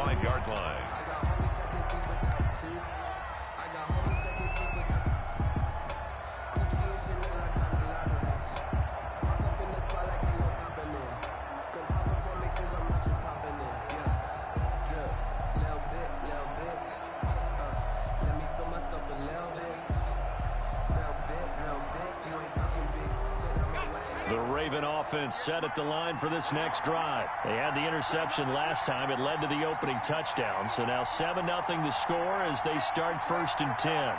5-yard line. The Raven offense set at the line for this next drive. They had the interception last time. It led to the opening touchdown. So now 7-0 to score as they start 1st and 10.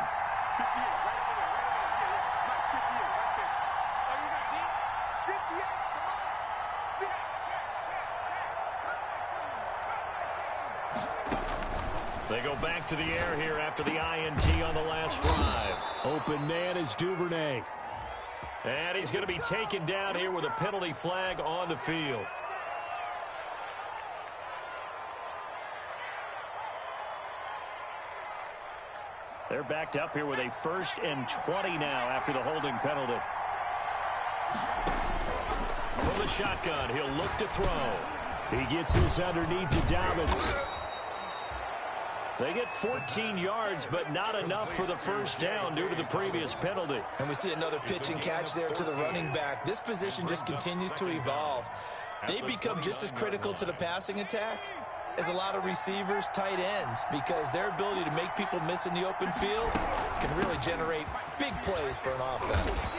They go back to the air here after the INT on the last drive. Open man is Duvernay. And he's going to be taken down here with a penalty flag on the field. They're backed up here with a 1st and 20 now after the holding penalty. From the shotgun, he'll look to throw. He gets this underneath to Dobbins. They get 14 yards, but not enough for the 1st down due to the previous penalty. And we see another pitch and catch there to the running back. This position just continues to evolve. They become just as critical to the passing attack as a lot of receivers, tight ends, because their ability to make people miss in the open field can really generate big plays for an offense.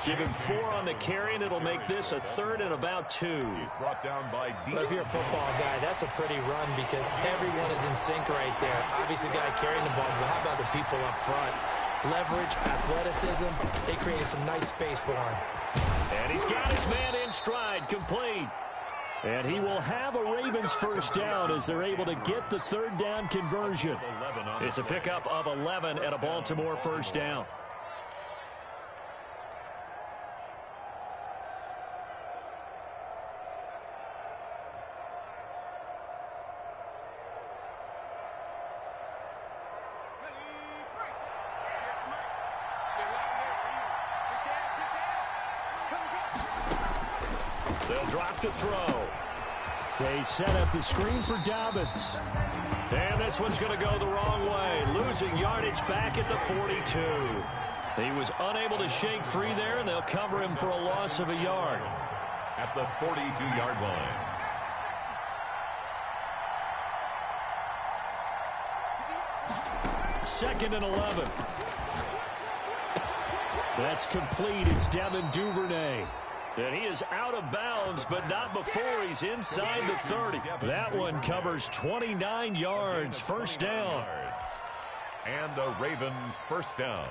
Give him 4 on the carry, and it'll make this a 3rd and about 2. He's brought down by D. Well, if you're a football guy, that's a pretty run because everyone is in sync right there. Obviously, the guy carrying the ball, but how about the people up front? Leverage, athleticism, they created some nice space for him. And he's got his man in stride, complete. And he will have a Ravens 1st down as they're able to get the 3rd down conversion. It's a pickup of 11 and a Baltimore 1st down. They'll drop to throw. They set up the screen for Dobbins. And this one's going to go the wrong way. Losing yardage back at the 42. He was unable to shake free there, and they'll cover him for a loss of a yard. At the 42-yard line. 2nd and 11. That's complete. It's Devin Duvernay. And he is out of bounds, but not before he's inside the 30. That one covers 29 yards. 1st down. And a Raven 1st down.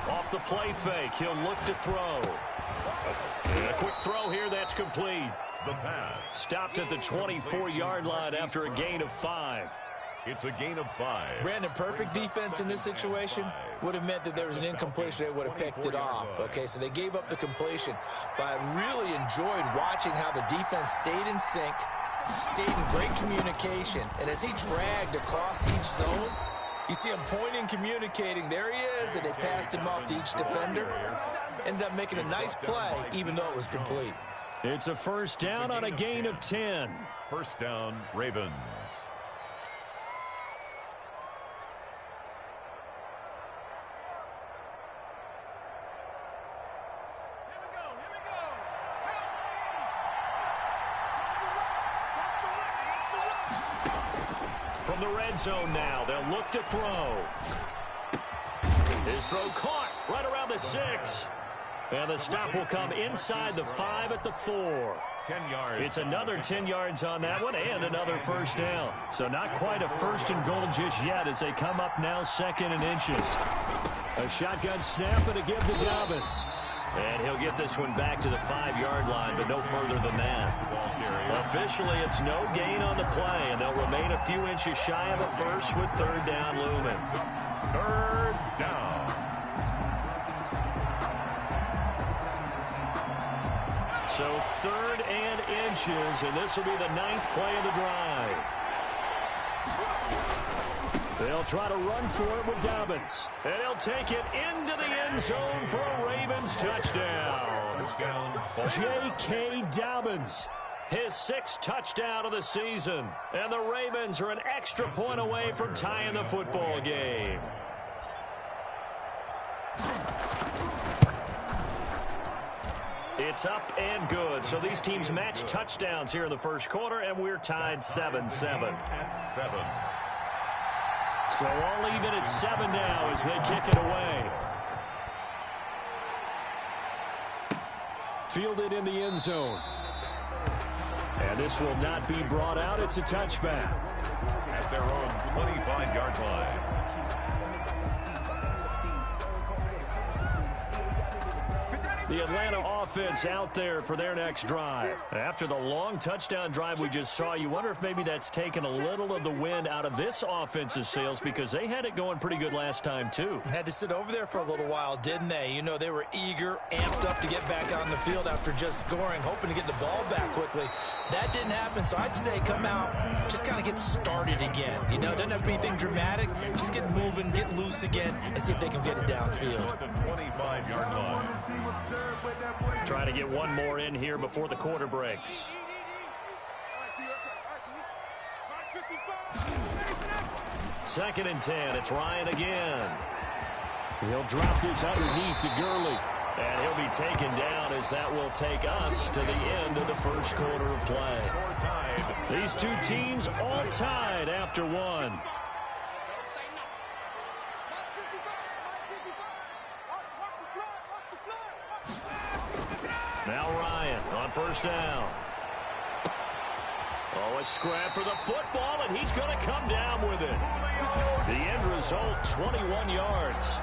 Off the play fake, he'll look to throw. And a quick throw here, that's complete. The pass. Stopped at the 24-yard line after a gain of 5. It's a gain of 5. Brandon, perfect defense in this situation would have meant that there was an incompletion. They would have picked it off. Okay, so they gave up the completion. But I really enjoyed watching how the defense stayed in sync, stayed in great communication. And as he dragged across each zone, you see him pointing, communicating. There he is, and they passed him off to each defender. Ended up making a nice play, even though it was complete. It's a 1st down on a gain of 10. 1st down, Ravens. From the red zone now, they'll look to throw. His throw caught right around the 6. And the stop will come inside the 5 at the 4. 10 yards. It's another 10 yards on that one and another 1st down. So not quite a 1st and goal just yet as they come up now 2nd and inches. A shotgun snap and a give to Dobbins. And he'll get this one back to the 5-yard line, but no further than that. Officially, it's no gain on the play, and they'll remain a few inches shy of a 1st with 3rd down looming. 3rd down. So 3rd and inches, and this will be the 9th play of the drive. They'll try to run for it with Dobbins. And he'll take it into the end zone for a Ravens touchdown. J.K. Dobbins, his 6th touchdown of the season. And the Ravens are an extra point away from tying the football game. It's up and good. So these teams match touchdowns here in the first quarter, and we're tied 7-7. So all even at 7 now as they kick it away. Fielded in the end zone. And this will not be brought out. It's a touchback. At their own 25-yard line. The Atlanta offense out there for their next drive. After the long touchdown drive we just saw, you wonder if maybe that's taken a little of the wind out of this offense's sails because they had it going pretty good last time, too. Had to sit over there for a little while, didn't they? You know, they were eager, amped up to get back on the field after just scoring, hoping to get the ball back quickly. That didn't happen, so I'd say come out, just kind of get started again. You know, it doesn't have to be anything dramatic. Just get moving, get loose again, and see if they can get it downfield. 25-yard line. Trying to get one more in here before the quarter breaks. Second and 10. It's Ryan again. He'll drop this underneath to Gurley. And he'll be taken down as that will take us to the end of the first quarter of play. These two teams all tied after one. Now Ryan on first down. Oh, a scrap for the football, and he's going to come down with it. The end result, 21 yards.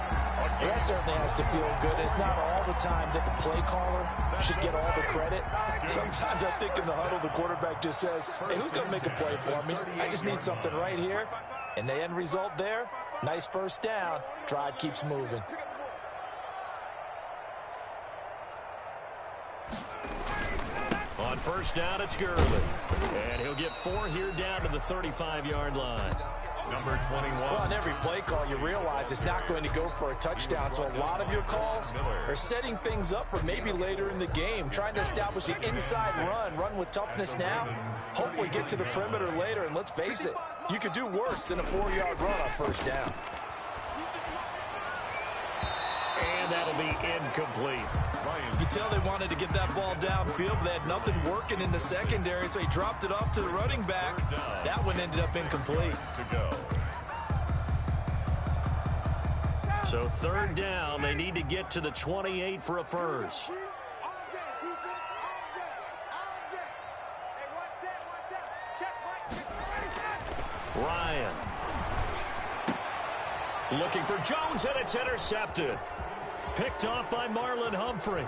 Well, that certainly has to feel good. It's not all the time that the play caller should get all the credit. Sometimes I think in the huddle, the quarterback just says, hey, who's going to make a play for me? I just need something right here. And the end result there, nice first down. Drive keeps moving. On first down, it's Gurley. And he'll get 4 here down to the 35-yard line. Number 21. Well, on every play call, you realize it's not going to go for a touchdown. So a lot of your calls are setting things up for maybe later in the game, trying to establish the inside run with toughness now, hopefully get to the perimeter later. And let's face it, you could do worse than a 4-yard run on first down. And that'll be incomplete. You can tell they wanted to get that ball downfield, but they had nothing working in the secondary, so he dropped it off to the running back. That one ended up incomplete. So third down, they need to get to the 28 for a first. Ryan. Looking for Jones, and it's intercepted. Picked off by Marlon Humphrey.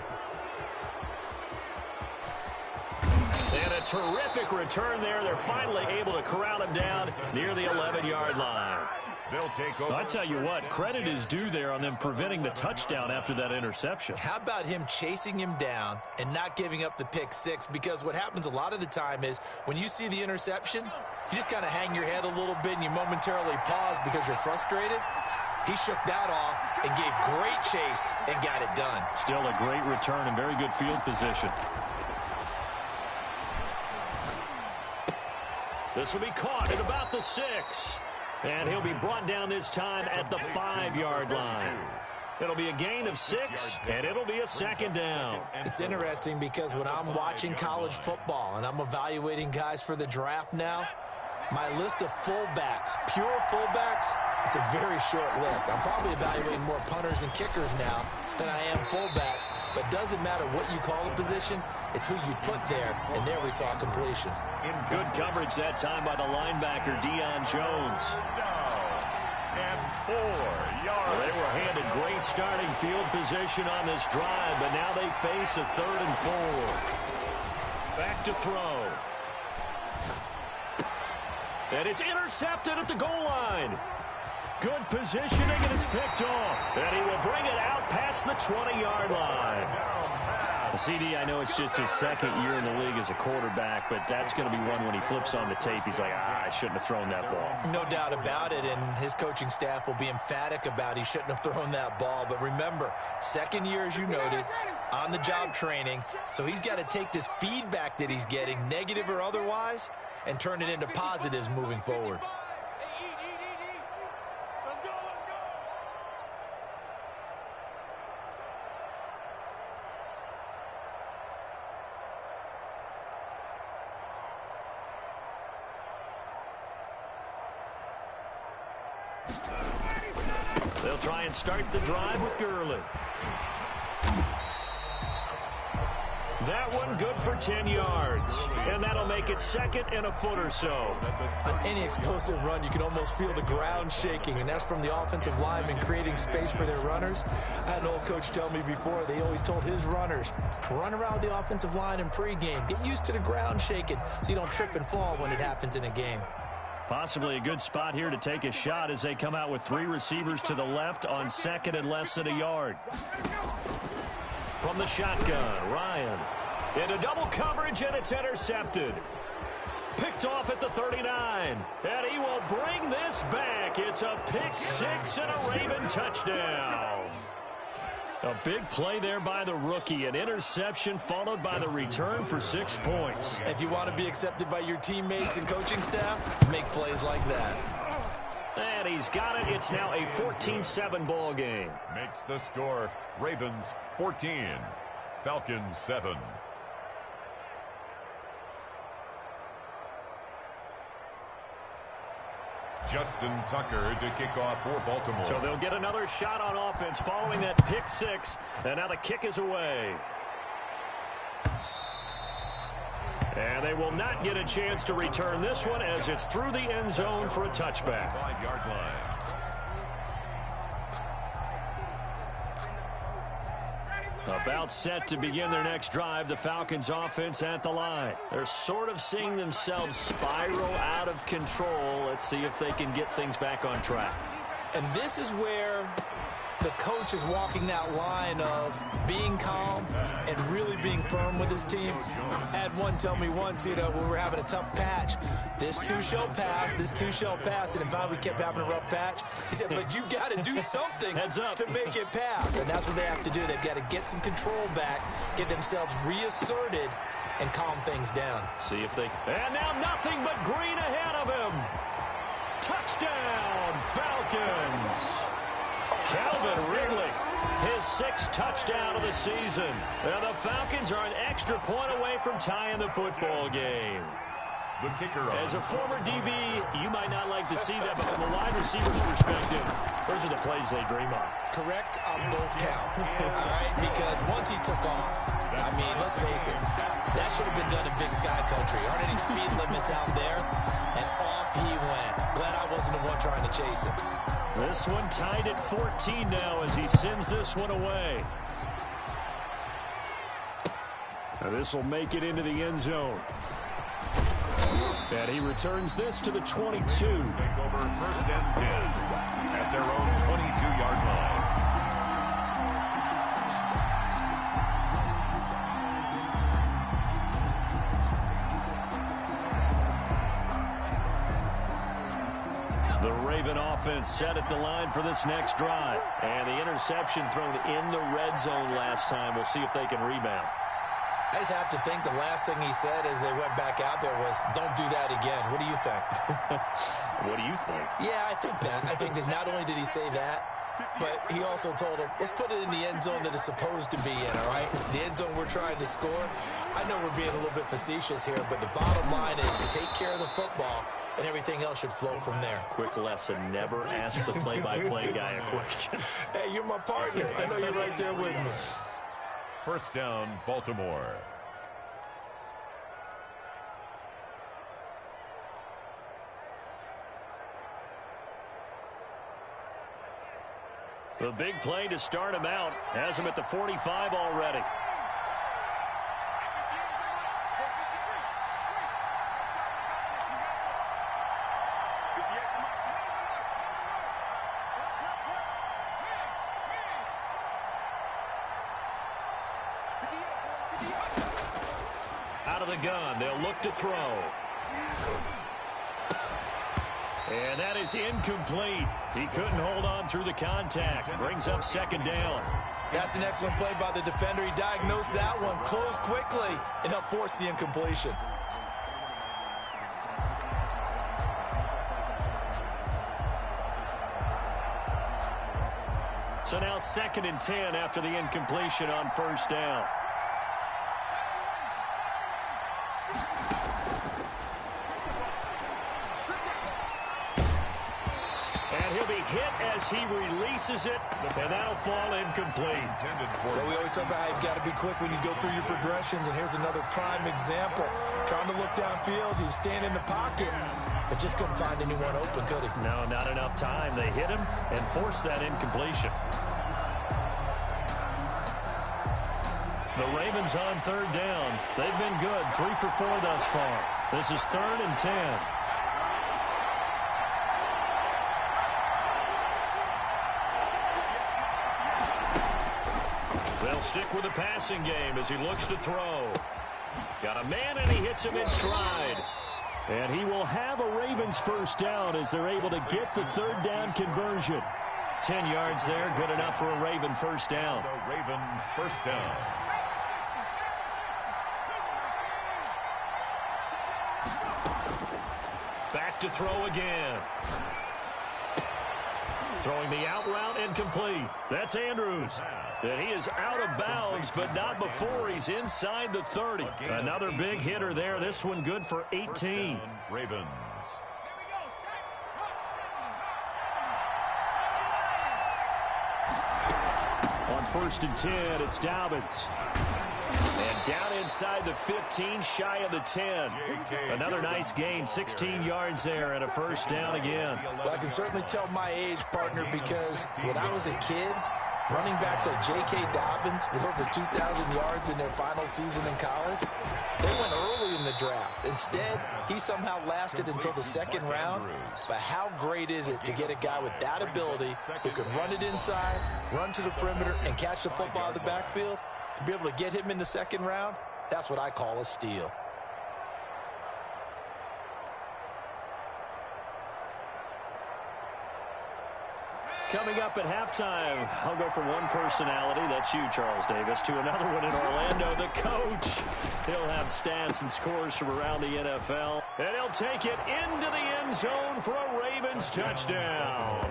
And a terrific return there. They're finally able to corral him down near the 11-yard line. They'll take over. I tell you what, credit is due there on them preventing the touchdown after that interception. How about him chasing him down and not giving up the pick six? Because what happens a lot of the time is when you see the interception, you just kind of hang your head a little bit and you momentarily pause because you're frustrated. He shook that off and gave great chase and got it done. Still a great return and very good field position. This will be caught at about the 6. And he'll be brought down this time at the 5-yard line. It'll be a gain of 6, and it'll be a second down. It's interesting because when I'm watching college football and I'm evaluating guys for the draft now, my list of fullbacks, pure fullbacks, it's a very short list. I'm probably evaluating more punters and kickers now than I am fullbacks. But doesn't matter what you call the position, it's who you put there. And there we saw completion. Good coverage that time by the linebacker, Deion Jones. And 4 yards. Well, they were handed great starting field position on this drive, but now they face a 3rd and 4. Back to throw. And it's intercepted at the goal line. Good positioning, and it's picked off. And he will bring it out past the 20-yard line. CD, I know it's just his second year in the league as a quarterback, but that's going to be one when he flips on the tape, he's like, I shouldn't have thrown that ball. No doubt about it, and his coaching staff will be emphatic about he shouldn't have thrown that ball. But remember, second year, as you noted, on-the-job training, so he's got to take this feedback that he's getting, negative or otherwise, and turn it into positives moving forward. They'll try and start the drive with Gurley. That one good for 10 yards. And that'll make it second and a foot or so. On any explosive run, you can almost feel the ground shaking, and that's from the offensive linemen creating space for their runners. I had an old coach tell me before, they always told his runners, run around the offensive line in pregame. Get used to the ground shaking so you don't trip and fall when it happens in a game. Possibly a good spot here to take a shot as they come out with three receivers to the left on second and less than a yard. From the shotgun, Ryan into double coverage, and it's intercepted. Picked off at the 39, and he will bring this back. It's a pick six and a Raven touchdown. A big play there by the rookie. An interception followed by the return for 6 points. If you want to be accepted by your teammates and coaching staff, make plays like that. And he's got it. It's now a 14-7 ball game. Makes the score Ravens 14, Falcons 7. Justin Tucker to kick off for Baltimore. So they'll get another shot on offense following that pick six, and now the kick is away. And they will not get a chance to return this one as it's through the end zone for a touchback. 5-yard line. About set to begin their next drive, the Falcons offense at the line. They're sort of seeing themselves spiral out of control. Let's see if they can get things back on track. And this is where the coach is walking that line of being calm and really being firm with his team. I had one tell me once, when we were having a tough patch, this too shall pass, this too shall pass. And in fact, we kept having a rough patch. He said, but you got to do something to make it pass. And that's what they have to do. They've got to get some control back, get themselves reasserted, and calm things down. See if they... And now nothing but green ahead of him. Touchdown, Falcons. Calvin Ridley, his sixth touchdown of the season. And the Falcons are an extra point away from tying the football game. The kicker As a former DB, you might not like to see that, but from a wide receiver's perspective, those are the plays they dream of. Correct on both counts, all right? Because once he took off, I mean, let's face it, that should have been done in Big Sky Country. Aren't any speed limits out there? And off he went. Glad I wasn't the one trying to chase him. This one tied at 14 now as he sends this one away. Now this will make it into the end zone. And he returns this to the 22. Take over first and 10 at their own 22-yard line. The Raven offense set at the line for this next drive. And the interception thrown in the red zone last time. We'll see if they can rebound. I just have to think the last thing he said as they went back out there was, don't do that again. What do you think? What do you think? Yeah, I think that. I think that not only did he say that, but he also told him, let's put it in the end zone that it's supposed to be in, all right? The end zone we're trying to score. I know we're being a little bit facetious here, but the bottom line is take care of the football, and everything else should flow from there. Quick lesson, never ask the play-by-play guy a question. Hey, you're my partner. I know you're right there with me. First down, Baltimore. The big play to start him out has him at the 45 already. out of the gun. They'll look to throw. And that is incomplete. He couldn't hold on through the contact. Brings up second down. That's an excellent play by the defender. He diagnosed that one, closed quickly, and helped force the incompletion. So now 2nd and 10 after the incompletion on first down. And he'll be hit as he releases it, and that'll fall incomplete. Well, we always talk about how you've got to be quick when you go through your progressions, and here's another prime example. Trying to look downfield, he was standing in the pocket, but just couldn't find anyone open, could he? No, not enough time. They hit him and forced that incompletion. The Ravens on third down. They've been good, 3 for 4 thus far. This is 3rd and 10. They'll stick with the passing game as he looks to throw. Got a man, and he hits him in stride. And he will have a Ravens first down as they're able to get the 3rd down conversion. 10 yards there, good enough for a Raven first down. Raven first down. Back to throw again. Throwing the out route, incomplete. That's Andrews. And he is out of bounds, but not before he's inside the 30. Another big hitter there. This one good for 18. Ravens. On 1st and 10, it's Dobbins. And down inside the 15, shy of the 10. Another nice gain, 16 yards there, and a first down again. Well, I can certainly tell my age, partner, because when I was a kid, running backs like J.K. Dobbins with over 2,000 yards in their final season in college, they went early in the draft. Instead, he somehow lasted until the 2nd round. But how great is it to get a guy with that ability who can run it inside, run to the perimeter, and catch the football out of the backfield? To be able to get him in the 2nd round, that's what I call a steal. Coming up at halftime, I'll go from one personality, that's you, Charles Davis, to another one in Orlando, the coach. He'll have stats and scores from around the NFL, and he'll take it into the end zone for a Ravens touchdown.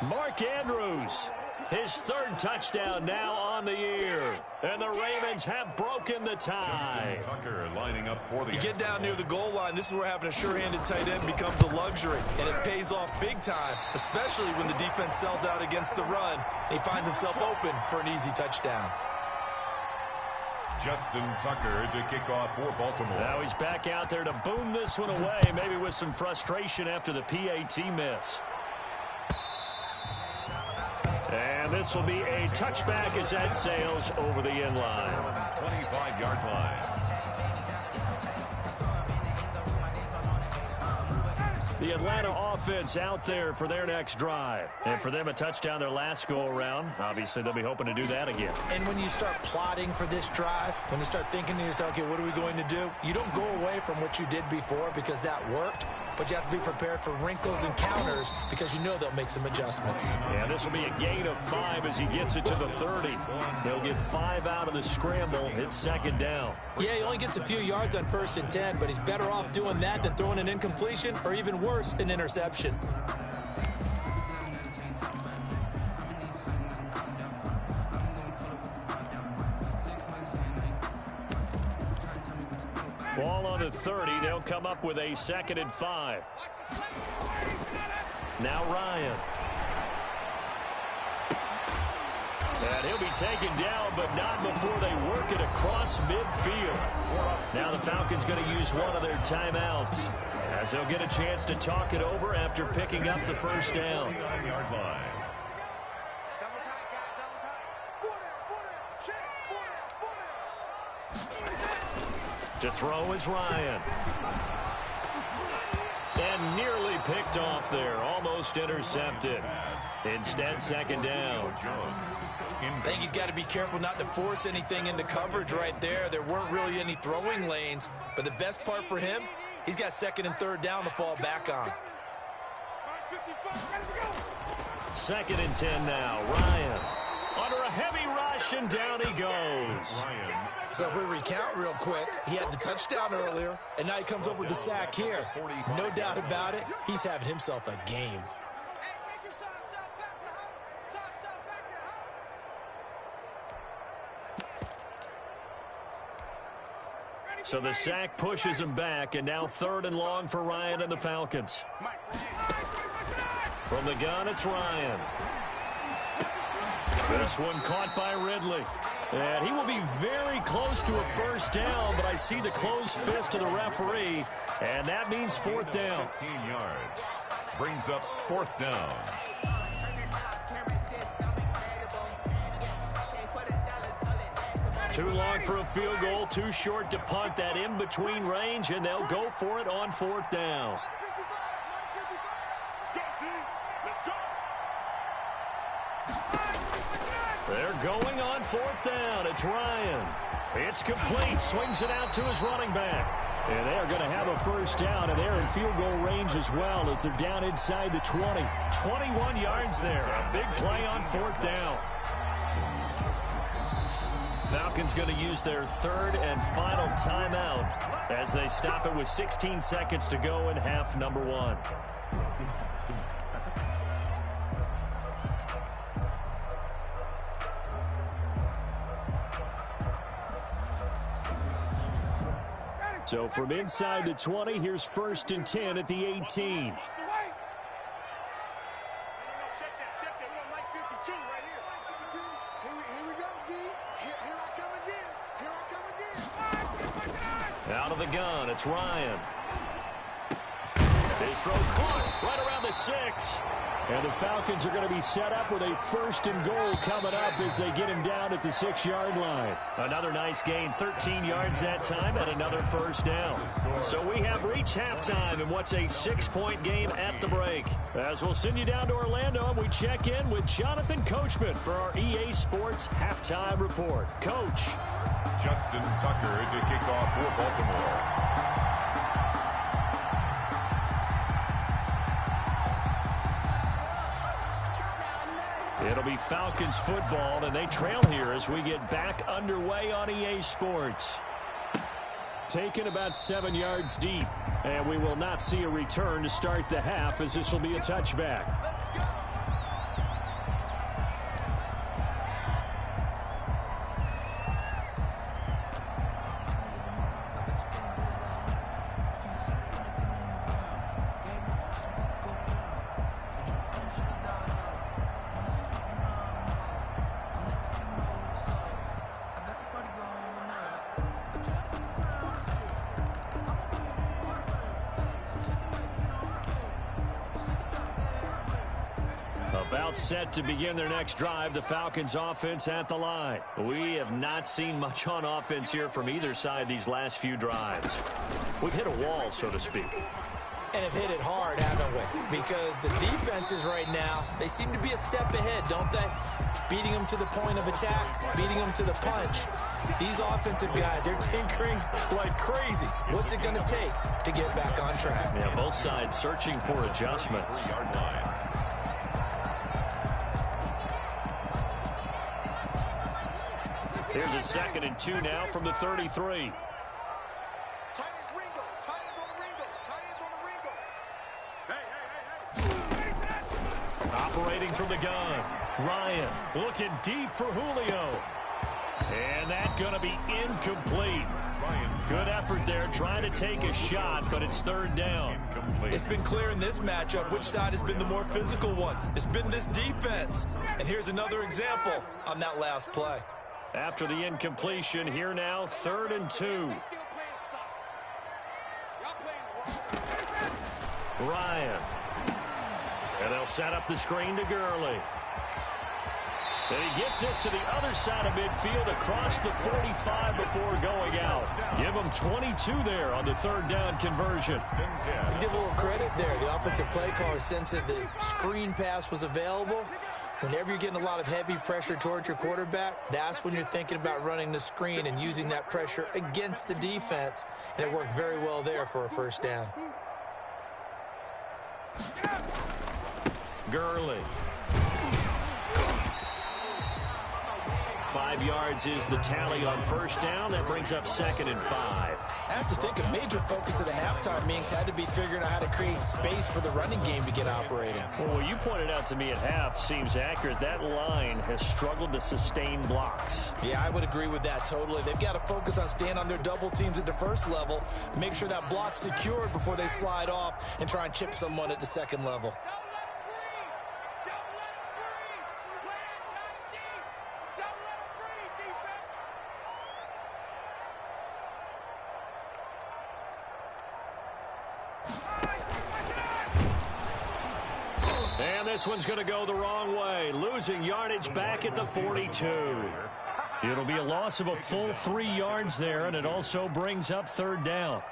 Mark Andrews, his 3rd touchdown now on the year, and the Ravens have broken the tie. Tucker lining up for the. You get down near the goal line, this is where having a sure-handed tight end becomes a luxury, and it pays off big time, especially when the defense sells out against the run, and he finds himself open for an easy touchdown. Justin Tucker to kick off for Baltimore. Now he's back out there to boom this one away, maybe with some frustration after the PAT miss. And this will be a touchback as that sails over the end line. 25-yard line. The Atlanta offense out there for their next drive. And for them, a touchdown their last go-around. Obviously, they'll be hoping to do that again. And when you start plotting for this drive, when you start thinking to yourself, okay, what are we going to do? You don't go away from what you did before because that worked, but you have to be prepared for wrinkles and counters because you know they'll make some adjustments. Yeah, this will be a gain of 5 as he gets it to the 30. They'll get 5 out of the scramble. It's 2nd down. Yeah, he only gets a few yards on 1st and 10, but he's better off doing that than throwing an incompletion or even worse, an interception. Ball on the 30. They'll come up with a 2nd and 5. Now Ryan. And he'll be taken down, but not before they work it across midfield. Now the Falcons going to use one of their timeouts as they'll get a chance to talk it over after picking up the first down. To throw is Ryan. And nearly picked off there, almost intercepted. Instead, second down. I think he's got to be careful not to force anything into coverage right there. There weren't really any throwing lanes, but the best part for him, he's got second and third down to fall back on. Second and 10 now. Ryan under a heavy rush, and down he goes. So if we recount real quick, he had the touchdown earlier, and now he comes up with the sack here. No doubt about it, he's having himself a game. So the sack pushes him back, and now third and long for Ryan and the Falcons. From the gun, it's Ryan. This one caught by Ridley. And he will be very close to a first down, but I see the closed fist of the referee, and that means fourth down. 15 yards. Brings up fourth down. Too long for a field goal, too short to punt. That in-between range, and they'll go for it on fourth down. They're going on fourth down. It's Ryan. It's complete. Swings it out to his running back. And they are going to have a first down, and they're in field goal range as well as they're down inside the 20. 21 yards there. A big play on fourth down. Falcons going to use their third and final timeout as they stop it with 16 seconds to go in half number one. So from inside the 20, here's first and 10 at the 18. Out of the gun, it's Ryan. His throw caught right around the 6. And the Falcons are going to be set up with a first and goal coming up as they get him down at the 6-yard line. Another nice gain, 13 yards that time, and another first down. So we have reached halftime in what's a 6-point game at the break. As we'll send you down to Orlando, and we check in with Jonathan Coachman for our EA Sports Halftime Report. Coach. Justin Tucker to kick off for Baltimore. It'll be Falcons football, and they trail here as we get back underway on EA Sports. Taken about 7 yards deep, and we will not see a return to start the half as this will be a touchback. About set to begin their next drive, the Falcons offense at the line. We have not seen much on offense here from either side these last few drives. We've hit a wall, so to speak. And have hit it hard, haven't we? Because the defenses right now, they seem to be a step ahead, don't they? Beating them to the point of attack, beating them to the punch. These offensive guys, they're tinkering like crazy. What's it going to take to get back on track? Yeah, both sides searching for adjustments. Here's a second and 2 now from the 33. Operating from the gun. Ryan looking deep for Julio. And that's going to be incomplete. Good effort there trying to take a shot, but it's third down. It's been clear in this matchup which side has been the more physical one. It's been this defense. And here's another example on that last play. After the incompletion, here now, third and 2. Ryan. And they'll set up the screen to Gurley. And he gets this to the other side of midfield across the 45 before going out. Give him 22 there on the third down conversion. Let's give a little credit there. The offensive play caller sensed that the screen pass was available. Whenever you're getting a lot of heavy pressure towards your quarterback, that's when you're thinking about running the screen and using that pressure against the defense. And it worked very well there for a first down. Gurley. 5 yards is the tally on first down. That brings up 2nd and 5. I have to think a major focus of the halftime meetings had to be figuring out how to create space for the running game to get operating. Well, what you pointed out to me at half seems accurate. That line has struggled to sustain blocks. Yeah, I would agree with that totally. They've got to focus on staying on their double teams at the first level, make sure that block's secured before they slide off and try and chip someone at the second level. And this one's going to go the wrong way, losing yardage back at the 42. It'll be a loss of a full 3 yards there, and it also brings up third down.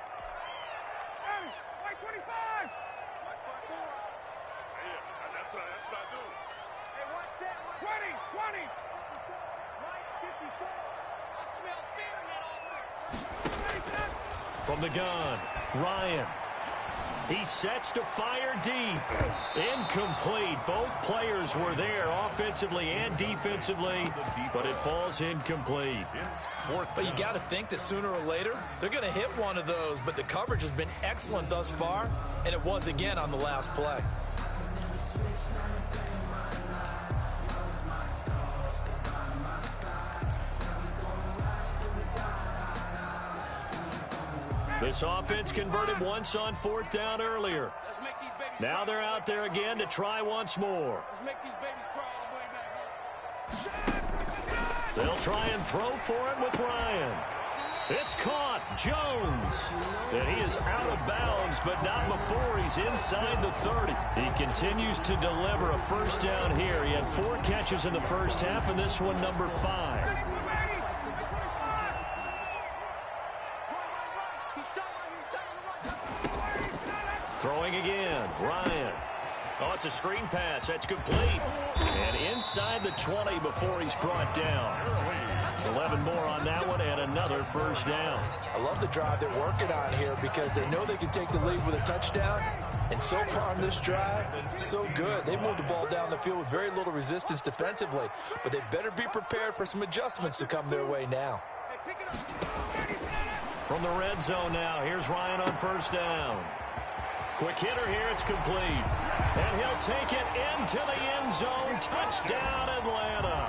From the gun, Ryan. He sets to fire deep. Incomplete. Both players were there offensively and defensively, but it falls incomplete. Well, you got to think that sooner or later they're going to hit one of those, but the coverage has been excellent thus far, and it was again on the last play. This offense converted once on 4th down earlier. Now they're out there again to try once more. They'll try and throw for it with Ryan. It's caught. Jones. And he is out of bounds, but not before he's inside the 30. He continues to deliver a first down here. He had 4 catches in the first half, and this one number 5. Throwing again, Ryan. Oh, it's a screen pass. That's complete. And inside the 20 before he's brought down. 11 more on that one and another first down. I love the drive they're working on here because they know they can take the lead with a touchdown. And so far on this drive, so good. They moved the ball down the field with very little resistance defensively. But they better be prepared for some adjustments to come their way now. From the red zone now, here's Ryan on first down. Quick hitter here, it's complete. And he'll take it into the end zone. Touchdown, Atlanta.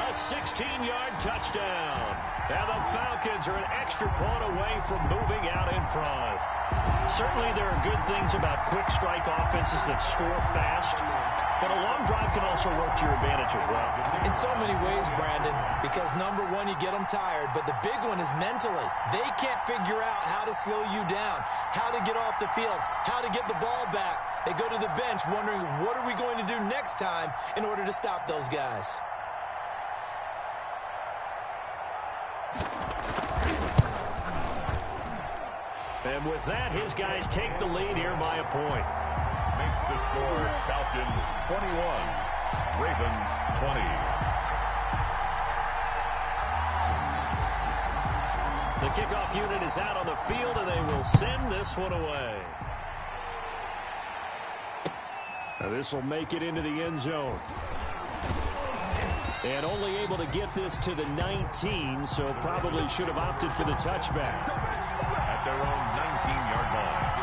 A 16-yard touchdown. And the Falcons are an extra point away from moving out in front. Certainly there are good things about quick strike offenses that score fast. But a long drive can also work to your advantage as well. In so many ways, Brandon, because number one, you get them tired, but the big one is mentally. They can't figure out how to slow you down, how to get off the field, how to get the ball back. They go to the bench wondering, what are we going to do next time in order to stop those guys? And with that, his guys take the lead here by a point. Makes the score Falcons 21, Ravens 20. The kickoff unit is out on the field, and they will send this one away. Now this will make it into the end zone. And only able to get this to the 19, so probably should have opted for the touchback. At their own 19-yard line.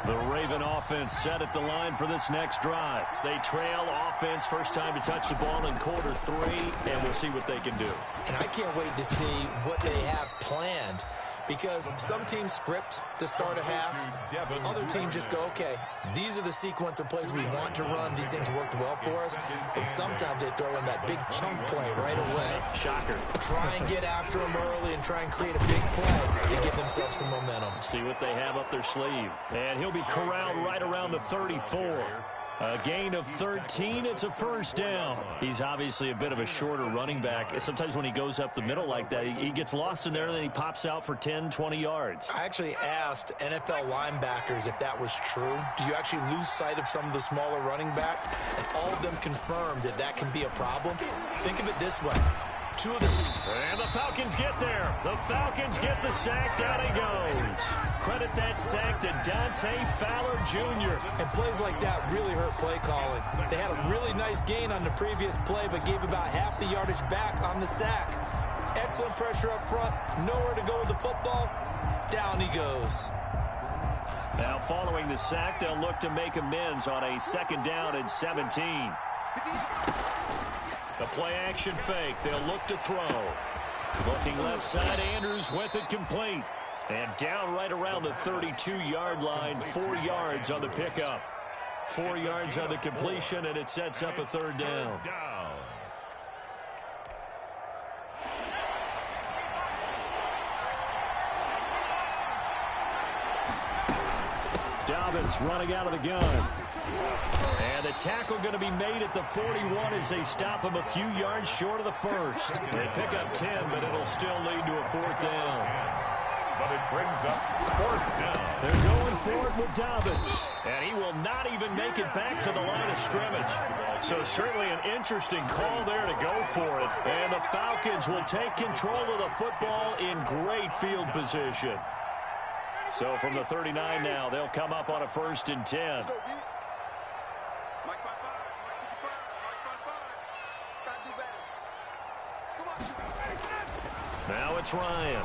The Raven offense set at the line for this next drive. They trail offense, first time to touch the ball in quarter 3, and we'll see what they can do. And I can't wait to see what they have planned, because some teams script to start a half. Other teams just go, okay, these are the sequence of plays we want to run. These things worked well for us. And sometimes they throw in that big chunk play right away. Shocker. Try and get after them early and try and create a big play to give them themselves some momentum. See what they have up their sleeve. And he'll be corralled right around the 34. A gain of 13, it's a first down. He's obviously a bit of a shorter running back. Sometimes when he goes up the middle like that, he gets lost in there, and then he pops out for 10, 20 yards. I actually asked NFL linebackers if that was true. Do you actually lose sight of some of the smaller running backs? And all of them confirmed that that can be a problem. Think of it this way. Two of them. And the Falcons get there. The Falcons get the sack. Down he goes. Credit that sack to Dante Fowler Jr. And plays like that really hurt play calling. They had a really nice gain on the previous play, but gave about half the yardage back on the sack. Excellent pressure up front. Nowhere to go with the football. Down he goes. Now following the sack, they'll look to make amends on a second down and 17. The play-action fake. They'll look to throw. Looking left side, Andrews with it complete. And down right around the 32-yard line, 4 yards on the pickup. 4 yards on the completion, and it sets up a third down. Dobbins running out of the gun. And the tackle going to be made at the 41 as they stop him a few yards short of the first. They pick up 10, but it'll still lead to a fourth down. But it brings up fourth down. They're going for it with Dobbins. And he will not even make it back to the line of scrimmage. So certainly an interesting call there to go for it. And the Falcons will take control of the football in great field position. So from the 39 now, they'll come up on a 1st and 10. Now it's Ryan.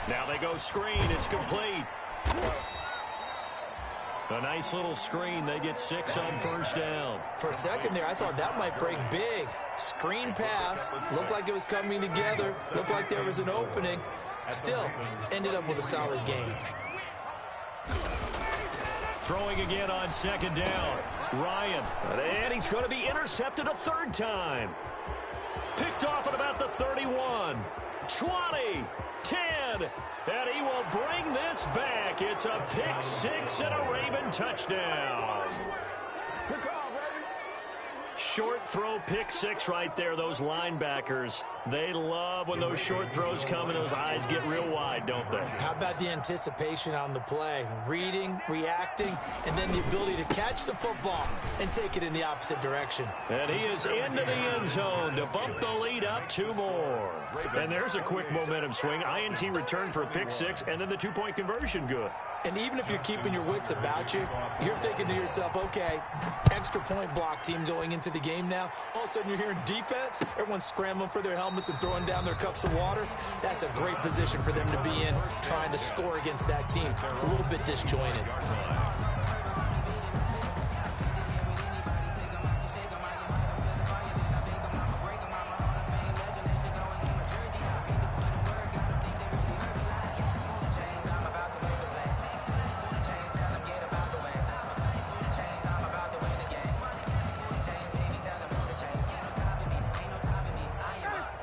Now they go screen. It's complete. A nice little screen. They get 6 on first down. For a second there, I thought that might break big. Screen pass. Looked like it was coming together. Looked like there was an opening. Still, ended up with a solid game. Throwing again on second down. Ryan. And he's going to be intercepted a third time. Picked off at about the 31. 20, 10, and he will bring this back. It's a pick 6 and a Raven touchdown. Short throw, pick 6 right there. Those linebackers, they love when those short throws come and those eyes get real wide, don't they? How about the anticipation on the play? Reading, reacting, and then the ability to catch the football and take it in the opposite direction. And he is into the end zone to bump the lead up 2 more. And there's a quick momentum swing. INT return for a pick 6, and then the 2-point conversion good. And even if you're keeping your wits about you, you're thinking to yourself, okay, extra point block team going into the game now. All of a sudden you're hearing defense. Everyone's scrambling for their helmets and throwing down their cups of water. That's a great position for them to be in, trying to score against that team. A little bit disjointed.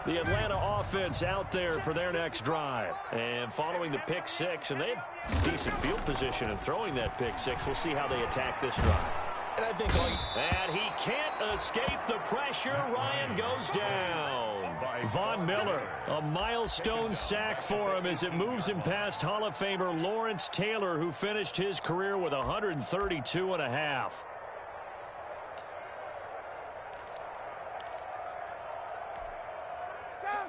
The Atlanta offense out there for their next drive. And following the pick 6, and they have decent field position in throwing that pick 6. We'll see how they attack this drive. And I think and he can't escape the pressure. Ryan goes down. Von Miller, a milestone sack for him as it moves him past Hall of Famer Lawrence Taylor, who finished his career with 132.5.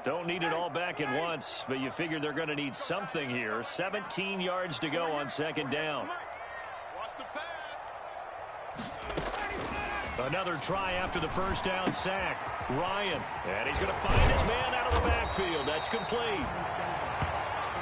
Don't need it all back at once, but you figure they're going to need something here. 17 yards to go on second down. Another try after the first down sack. Ryan, and he's going to find his man out of the backfield. That's complete.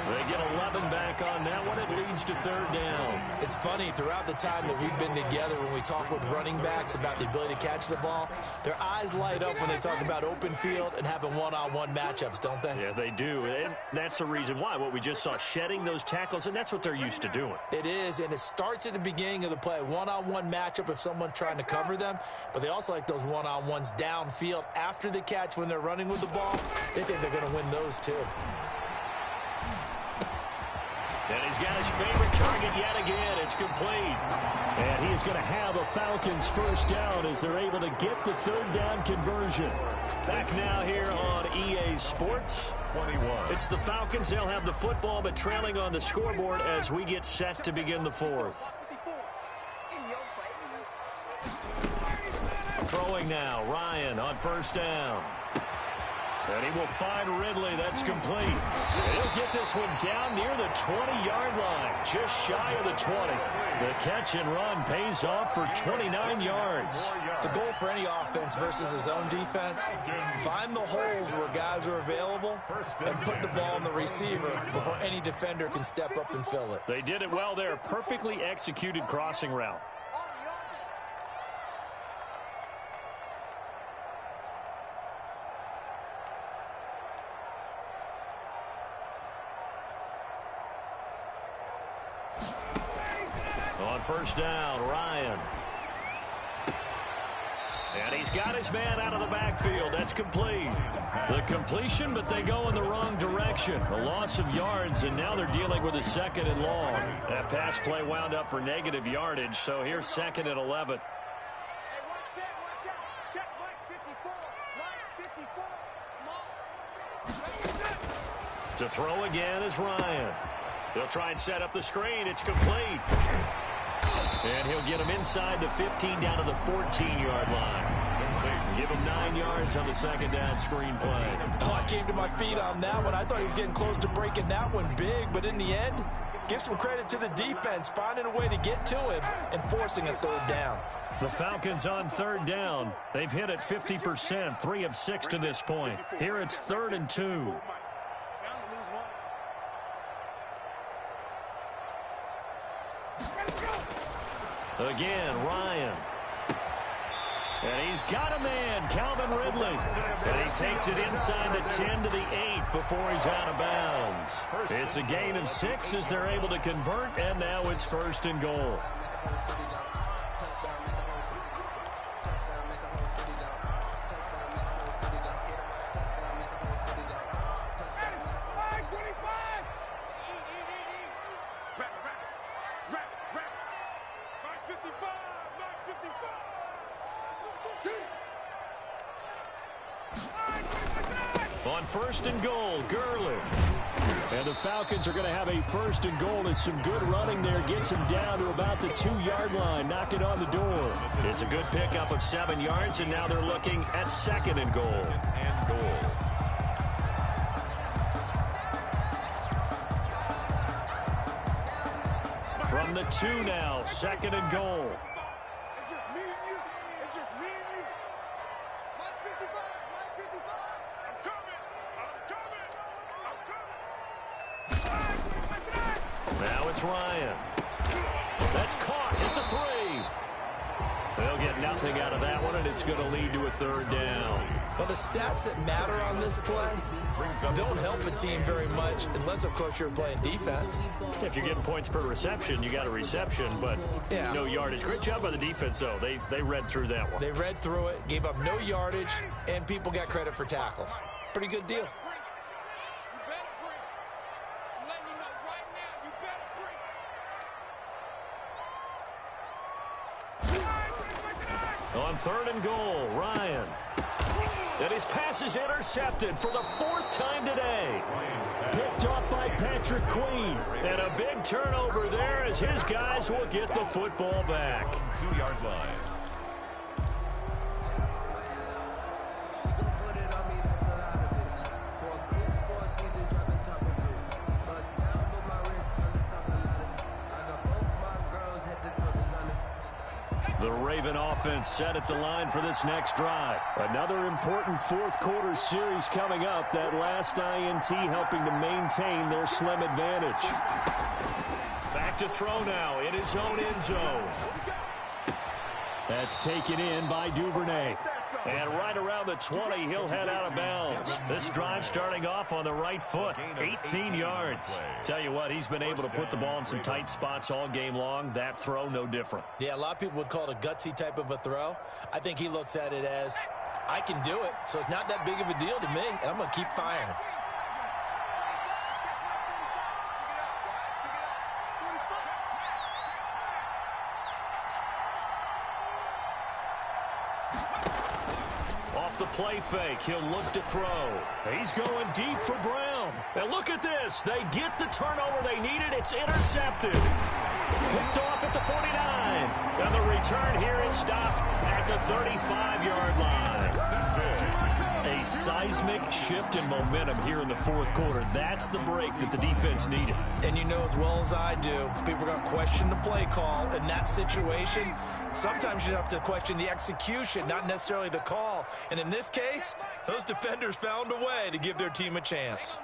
They get 11 back on that one. It leads to third down. It's funny, throughout the time that we've been together, when we talk with running backs about the ability to catch the ball, their eyes light up when they talk about open field and having one-on-one matchups, don't they? Yeah, they do. And that's the reason why. What we just saw, shedding those tackles, and that's what they're used to doing. It is, and it starts at the beginning of the play. One-on-one matchup if someone's trying to cover them, but they also like those one-on-ones downfield after the catch when they're running with the ball. They think they're going to win those too. He's got his favorite target yet again. It's complete. And he is going to have a Falcons first down as they're able to get the third down conversion. Back now here on EA Sports. 21. It's the Falcons. They'll have the football, but trailing on the scoreboard as we get set to begin the fourth. Throwing now, Ryan on first down. And he will find Ridley. That's complete. And he'll get this one down near the 20-yard line, just shy of the 20. The catch and run pays off for 29 yards. The goal for any offense versus his own defense, find the holes where guys are available and put the ball in the receiver before any defender can step up and fill it. They did it well there. Perfectly executed crossing route. On first down, Ryan. And he's got his man out of the backfield. That's complete. The completion, but they go in the wrong direction. A loss of yards, and now they're dealing with a second and long. That pass play wound up for negative yardage, so here's second and 11. To throw again is Ryan. They'll try and set up the screen. It's complete. And he'll get him inside the 15 down to the 14-yard line. Give him 9 yards on the second down screen play. Oh, I came to my feet on that one. I thought he was getting close to breaking that one big, but in the end, give some credit to the defense, finding a way to get to him and forcing a third down. The Falcons on third down. They've hit it 50%, 3 of 6 to this point. Here it's 3rd and 2. Again, Ryan. And he's got a man, Calvin Ridley. And he takes it inside the 10 to the 8 before he's out of bounds. It's a gain of 6 as they're able to convert, and now it's 1st and goal. On 1st and goal, Gurley. And the Falcons are going to have a 1st and goal as some good running there gets him down to about the 2-yard line, knock it on the door. It's a good pickup of 7 yards, and now they're looking at 2nd and goal. From the 2 now, 2nd and goal. It's just me and you. It's just me and you. Mike 55, Mike 55. I'm coming. Now it's Ryan. That's caught at the 3. They'll get nothing out of that one, and it's going to lead to a 3rd down. Well, the stats that matter on this play don't help a team very much unless, of course, you're playing defense. If you're getting points per reception, you got a reception, but no yardage. Great job by the defense, though. They read through that one. They read through it, gave up no yardage, and people got credit for tackles. Pretty good deal. On 3rd and goal, Ryan. And his pass is intercepted for the 4th time today. Picked off by Patrick Queen. And a big turnover there as his guys will get the football back. 2-yard line. The Raven offense set at the line for this next drive. Another important 4th quarter series coming up. That last INT helping to maintain their slim advantage. Back to throw now in his own end zone. That's taken in by Duvernay. And right around the 20, he'll head out of bounds. This drive starting off on the right foot, 18 yards. Tell you what, he's been able to put the ball in some tight spots all game long. That throw, no different. Yeah, a lot of people would call it a gutsy type of a throw. I think he looks at it as, I can do it, so it's not that big of a deal to me, and I'm going to keep firing. the play fake. He'll look to throw. He's going deep for Brown. And look at this. They get the turnover they needed. It's intercepted. Picked off at the 49. And the return here is stopped at the 35-yard line. A seismic shift in momentum here in the fourth quarter. That's the break that the defense needed. And you know as well as I do, people are going to question the play call in that situation. Sometimes you have to question the execution, not necessarily the call. And in this case, those defenders found a way to give their team a chance.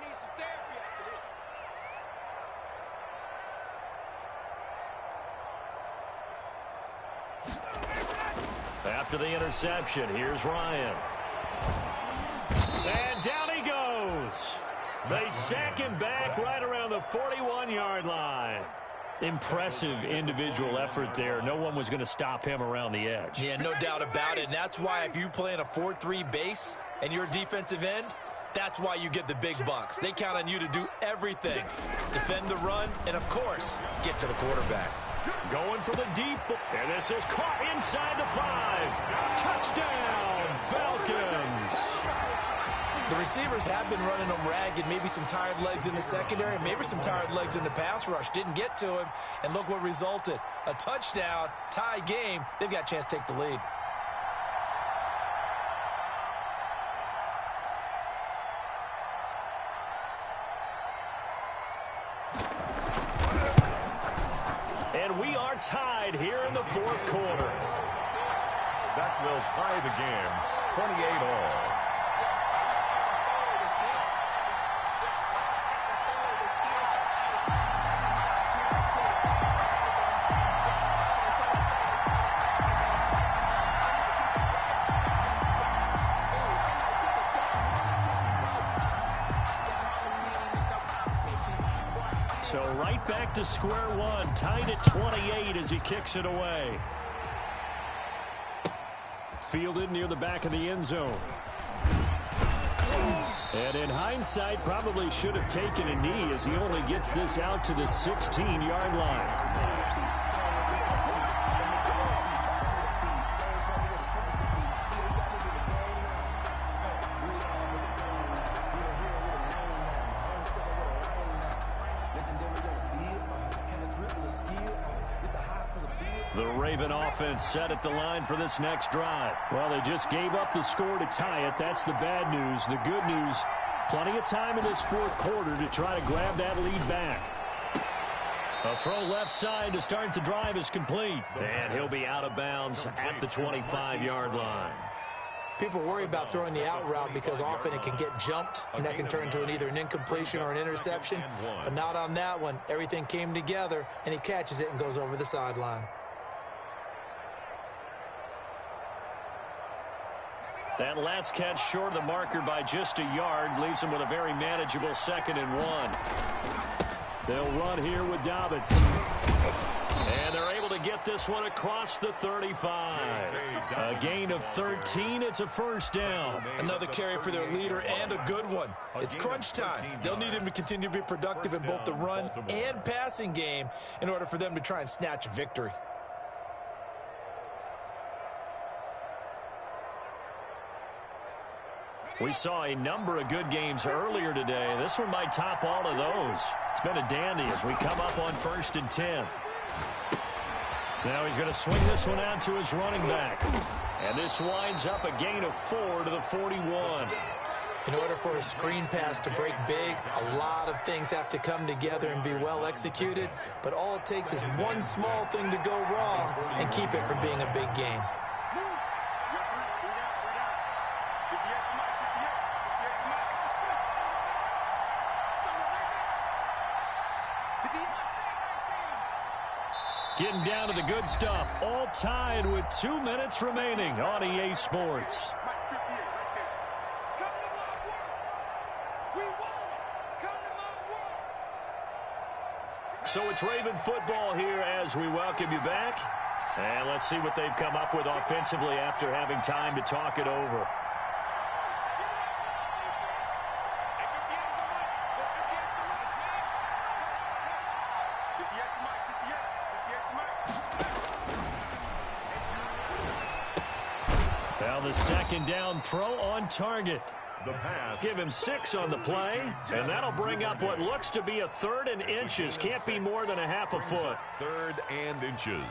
After the interception, here's Ryan. And down he goes. They sack him back right around the 41-yard line. Impressive individual effort there. No one was going to stop him around the edge. Yeah, no doubt about it. And that's why if you play in a 4-3 base and you're a defensive end, that's why you get the big bucks. They count on you to do everything. Defend the run and, of course, get to the quarterback. Going for the deep. And this is caught inside the 5. Touchdown, Falcons. The receivers have been running them ragged, maybe some tired legs in the secondary, maybe some tired legs in the pass rush. Didn't get to him, and look what resulted. A touchdown, tie game. They've got a chance to take the lead. And we are tied here in the fourth quarter. That will tie the game, 28-all. So right back to square one, tied at 28 as he kicks it away. Fielded near the back of the end zone. And in hindsight, probably should have taken a knee as he only gets this out to the 16-yard line. The Raven offense set at the line for this next drive. Well, they just gave up the score to tie it. That's the bad news. The good news, plenty of time in this fourth quarter to try to grab that lead back. A throw left side to start the drive is complete. And he'll be out of bounds at the 25-yard line. People worry about throwing the out route because often it can get jumped, and that can turn into either an incompletion or an interception. But not on that one. Everything came together, and he catches it and goes over the sideline. That last catch short of the marker by just a yard leaves him with a very manageable 2nd and 1. They'll run here with Dobbins. And they're able to get this one across the 35. A gain of 13. It's a first down. Another carry for their leader and a good one. It's crunch time. They'll need him to continue to be productive in both the run and passing game in order for them to try and snatch a victory. We saw a number of good games earlier today. This one might top all of those. It's been a dandy as we come up on 1st and 10. Now he's going to swing this one out to his running back. And this winds up a gain of 4 to the 41. In order for a screen pass to break big, a lot of things have to come together and be well executed. But all it takes is one small thing to go wrong and keep it from being a big game. Getting down to the good stuff. All tied with 2 minutes remaining on EA Sports. So it's Raven football here as we welcome you back. And let's see what they've come up with offensively after having time to talk it over. Now the second down throw on target. The pass. Give him 6 on the play, and that'll bring up what looks to be a 3rd and inches. Can't be more than a half a foot. 3rd and inches.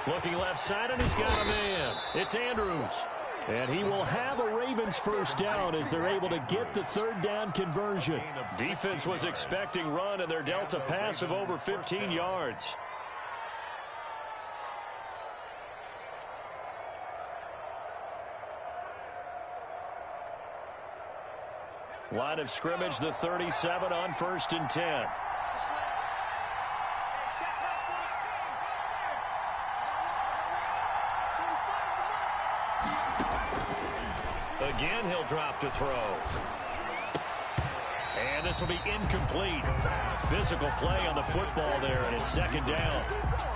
Looking left side, and he's got a man. It's Andrews. And he will have a Ravens first down as they're able to get the 3rd down conversion. Defense was expecting run, and they're dealt a pass of over 15 yards. Line of scrimmage, the 37 on 1st and 10. Again, he'll drop to throw. And this will be incomplete. Physical play on the football there, and it's 2nd down.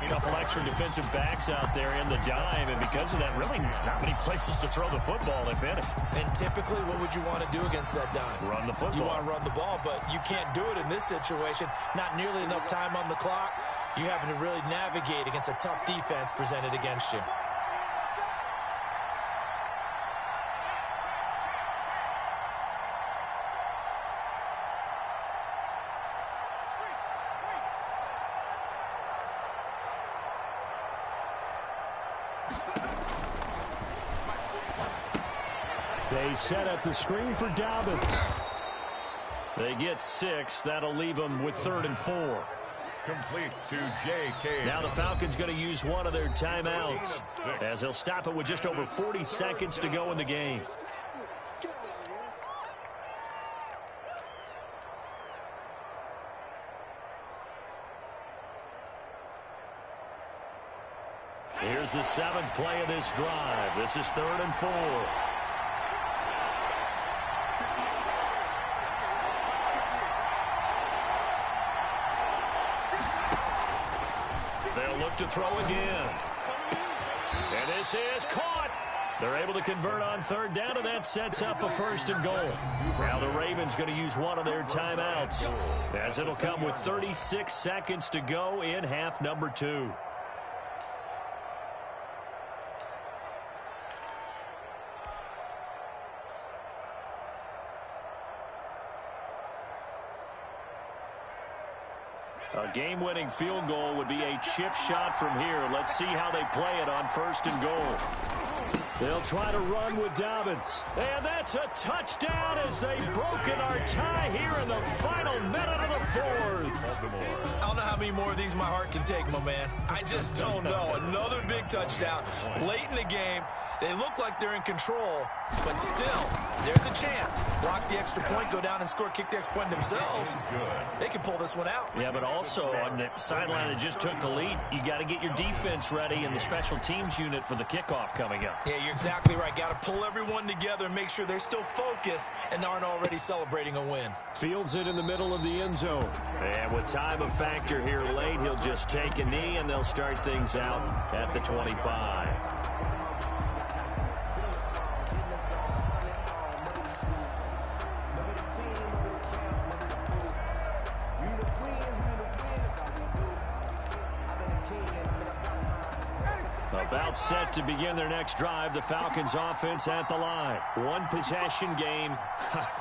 A couple extra defensive backs out there in the dime, and because of that, really not many places to throw the football, if any. And typically, what would you want to do against that dime? Run the football. You want to run the ball, but you can't do it in this situation. Not nearly enough time on the clock. You having to really navigate against a tough defense presented against you. They set up the screen for Dobbins. They get 6. That'll leave them with 3rd and 4. Complete to J.K. Now the Falcons going to use one of their timeouts as they'll stop it with just over 40 seconds to go in the game. Here's the 7th play of this drive. This is 3rd and 4. They'll look to throw again. And this is caught. They're able to convert on 3rd down, and that sets up a 1st and goal. Now the Ravens going to use one of their timeouts, as it'll come with 36 seconds to go in half number 2. A game-winning field goal would be a chip shot from here. Let's see how they play it on 1st and goal. They'll try to run with Dobbins. And that's a touchdown as they've broken our tie here in the final minute of the 4th. I don't know how many more of these my heart can take, my man. I just don't know. Another big touchdown late in the game. They look like they're in control, but still, there's a chance. Block the extra point, go down and score, kick the extra point themselves. They can pull this one out. Yeah, but also on the sideline that just took the lead, you got to get your defense ready and the special teams unit for the kickoff coming up. Yeah, you're exactly right. Got to pull everyone together and make sure they're still focused and aren't already celebrating a win. Fields it in the middle of the end zone. And with time a factor here late, he'll just take a knee and they'll start things out at the 25. About set to begin their next drive. The Falcons offense at the line. One possession game.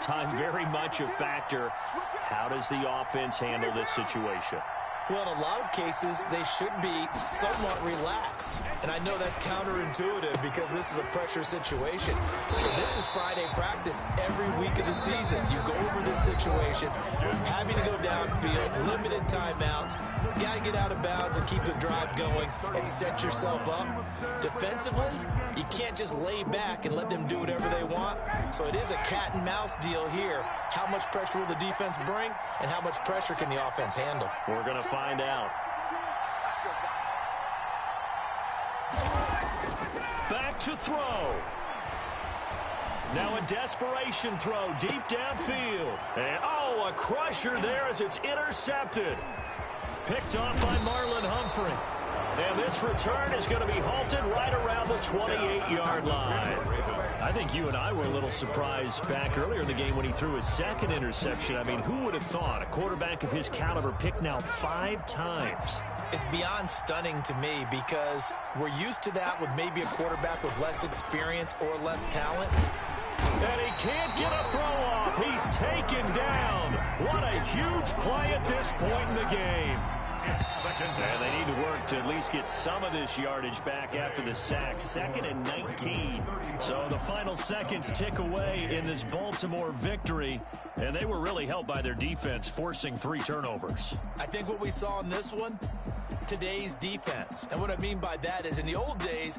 Time very much a factor. How does the offense handle this situation? Well, in a lot of cases, they should be somewhat relaxed. And I know that's counterintuitive because this is a pressure situation. But this is Friday practice every week of the season. You go over this situation, having to go downfield, limited timeouts, got to get out of bounds and keep the drive going and set yourself up. Defensively, you can't just lay back and let them do whatever they want. So it is a cat and mouse deal here. How much pressure will the defense bring and how much pressure can the offense handle? We're going to find out. Back to throw. Now a desperation throw deep downfield. And oh, a crusher there as it's intercepted. Picked off by Marlon Humphrey. And this return is going to be halted right around the 28-yard line. I think you and I were a little surprised back earlier in the game when he threw his second interception. I mean, who would have thought a quarterback of his caliber picked now 5 times? It's beyond stunning to me because we're used to that with maybe a quarterback with less experience or less talent. And he can't get a throw off. He's taken down. What a huge play at this point in the game. And they need to work to at least get some of this yardage back after the sack. 2nd and 19. So the final seconds tick away in this Baltimore victory. And they were really helped by their defense, forcing 3 turnovers. I think what we saw in this one, today's defense. And what I mean by that is in the old days,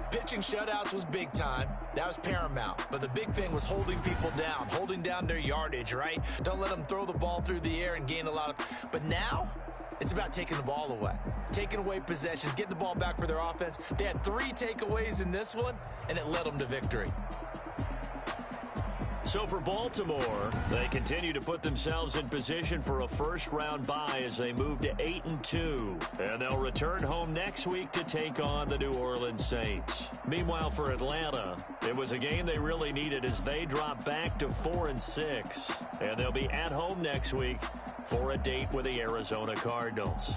pitching shutouts was big time. That was paramount. But the big thing was holding people down, holding down their yardage, right? Don't let them throw the ball through the air and gain a lot of... But now, it's about taking the ball away, taking away possessions, getting the ball back for their offense. They had 3 takeaways in this one, and it led them to victory. So for Baltimore, they continue to put themselves in position for a first-round bye as they move to 8-2. And they'll return home next week to take on the New Orleans Saints. Meanwhile, for Atlanta, it was a game they really needed as they drop back to 4-6. And they'll be at home next week for a date with the Arizona Cardinals.